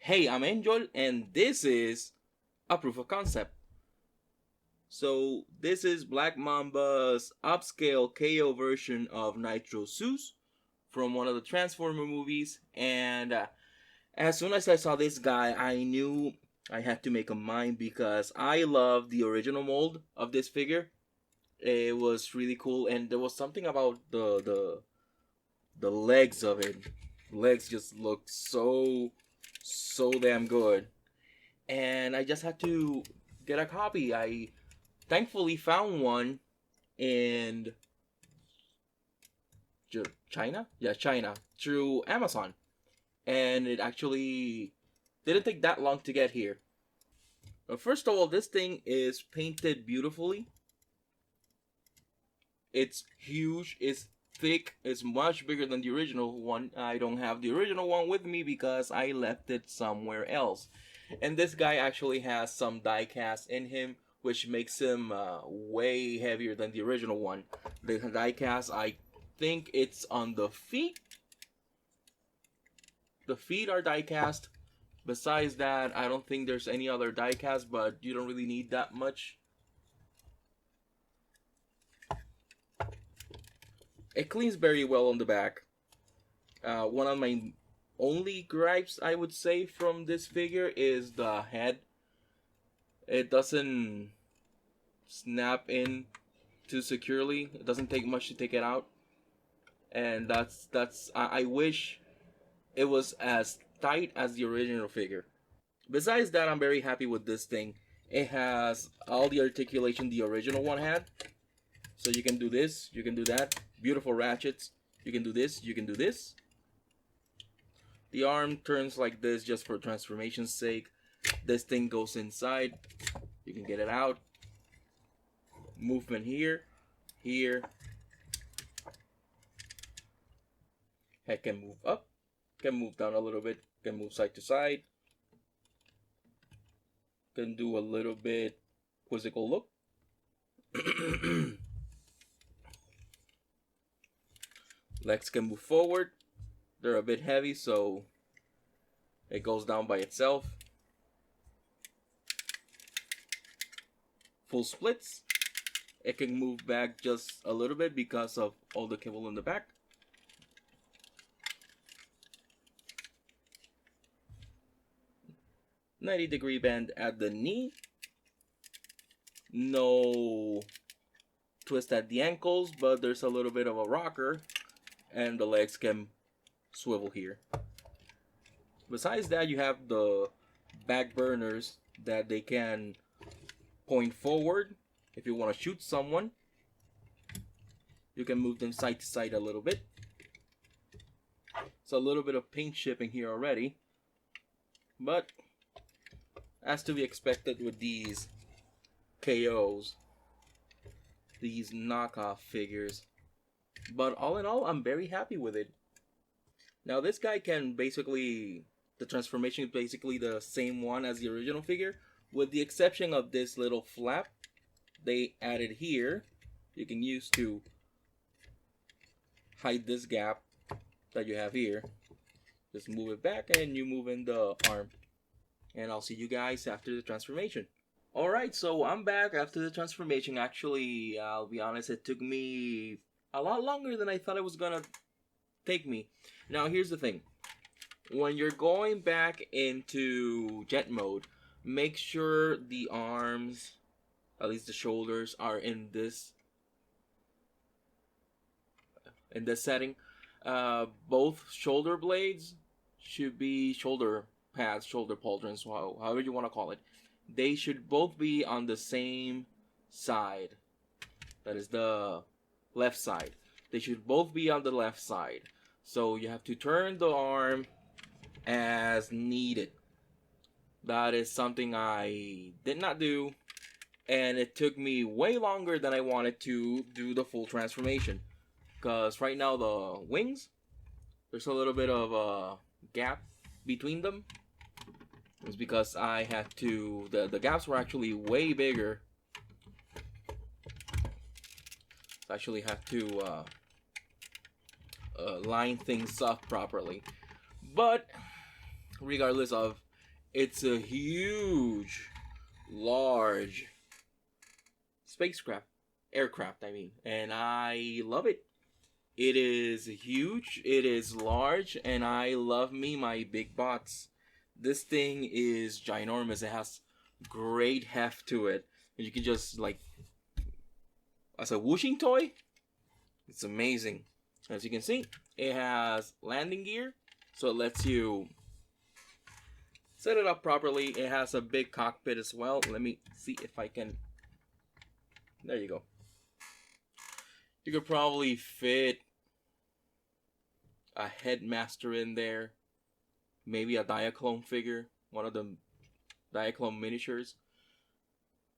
Hey, I'm Angel, and this is a proof of concept. So, this is Black Mamba's upscale KO version of Nitro Zeus from one of the Transformer movies. And as soon as I saw this guy, I knew I had to make a mine because I love the original mold of this figure. It was really cool, and there was something about the legs of it. Legs just looked so damn good, and I just had to get a copy. I thankfully found one in China, yeah, China, through Amazon, and it actually didn't take that long to get here. But first of all, this thing is painted beautifully. It's huge. It's thick. It's much bigger than the original one. I don't have the original one with me because I left it somewhere else. And this guy actually has some die cast in him, which makes him way heavier than the original one. The die cast, I think it's on the feet. The feet are die cast. Besides that, I don't think there's any other die cast, but you don't really need that much. It cleans very well on the back. One of my only gripes, I would say, from this figure is the head. It doesn't snap in too securely. It doesn't take much to take it out, and I wish it was as tight as the original figure. Besides that, I'm very happy with this thing. It has all the articulation the original one had. So you can do this, you can do that. Beautiful ratchets. You can do this, you can do this. The arm turns like this just for transformation's sake. This thing goes inside. You can get it out. Movement here, here. Head can move up, can move down a little bit, can move side to side. Can do a little bit quizzical look. Legs can move forward. They're a bit heavy, so it goes down by itself. Full splits. It can move back just a little bit because of all the cable in the back. "90-degree bend at the knee. No twist at the ankles, but there's a little bit of a rocker, and the legs can swivel here. Besides that, you have the back burners that they can point forward if you want to shoot someone. You can move them side to side a little bit. It's a little bit of paint chipping here already, but as to be expected with these KOs, these knockoff figures. But all in all, I'm very happy with it. Now this guy can basically, the transformation is basically the same one as the original figure, with the exception of this little flap they added here. You can use to hide this gap that you have here. Just move it back and you move in the arm. And I'll see you guys after the transformation. Alright, so I'm back after the transformation. Actually, I'll be honest, it took me a lot longer than I thought it was gonna take me. Now, here's the thing. When you're going back into jet mode, make sure the arms, at least the shoulders, are in this setting. Both shoulder blades should be shoulder pads, shoulder pauldrons, however you want to call it. They should both be on the same side. That is the left side. They should both be on the left side. So you have to turn the arm as needed. That is something I did not do, and it took me way longer than I wanted to do the full transformation. Because right now the wings, there's a little bit of a gap between them. It's because I had to, the gaps were actually way bigger. I actually had to line things up properly. But regardless of, It's a huge, large spacecraft, aircraft, I mean, and I love it. It is huge, it is large, and I love me my big bots. This thing is ginormous. It has great heft to it. And you can just, like, as a whooshing toy, it's amazing. As you can see, it has landing gear, so it lets you set it up properly. It has a big cockpit as well. Let me see if I can. There you go. You could probably fit a headmaster in there, maybe a Diaclone figure, one of the Diaclone miniatures.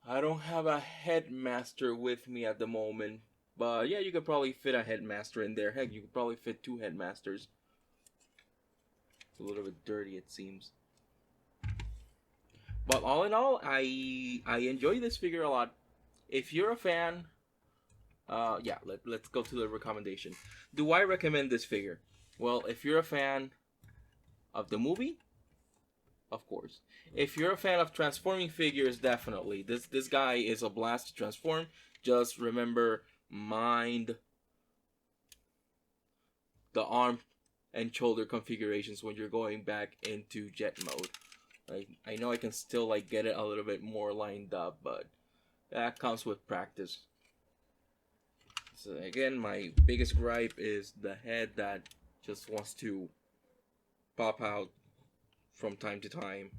I don't have a headmaster with me at the moment, but yeah, you could probably fit a headmaster in there. Heck, you could probably fit 2 headmasters. It's a little bit dirty, it seems. But all in all, I enjoy this figure a lot. If you're a fan, yeah, let's go to the recommendation. Do I recommend this figure? Well, if you're a fan of the movie, of course. If you're a fan of transforming figures, definitely. This guy is a blast to transform. Just remember, mind the arm and shoulder configurations when you're going back into jet mode. I know I can still like get it a little bit more lined up, but that comes with practice. So again, my biggest gripe is the head that just wants to pop out from time to time,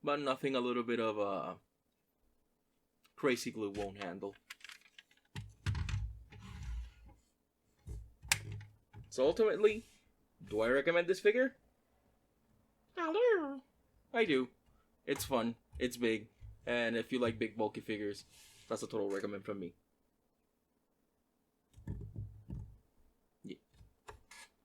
but nothing a little bit of a crazy glue won't handle. So ultimately, do I recommend this figure? Hello. I do. It's fun, it's big, and if you like big bulky figures, that's a total recommend from me.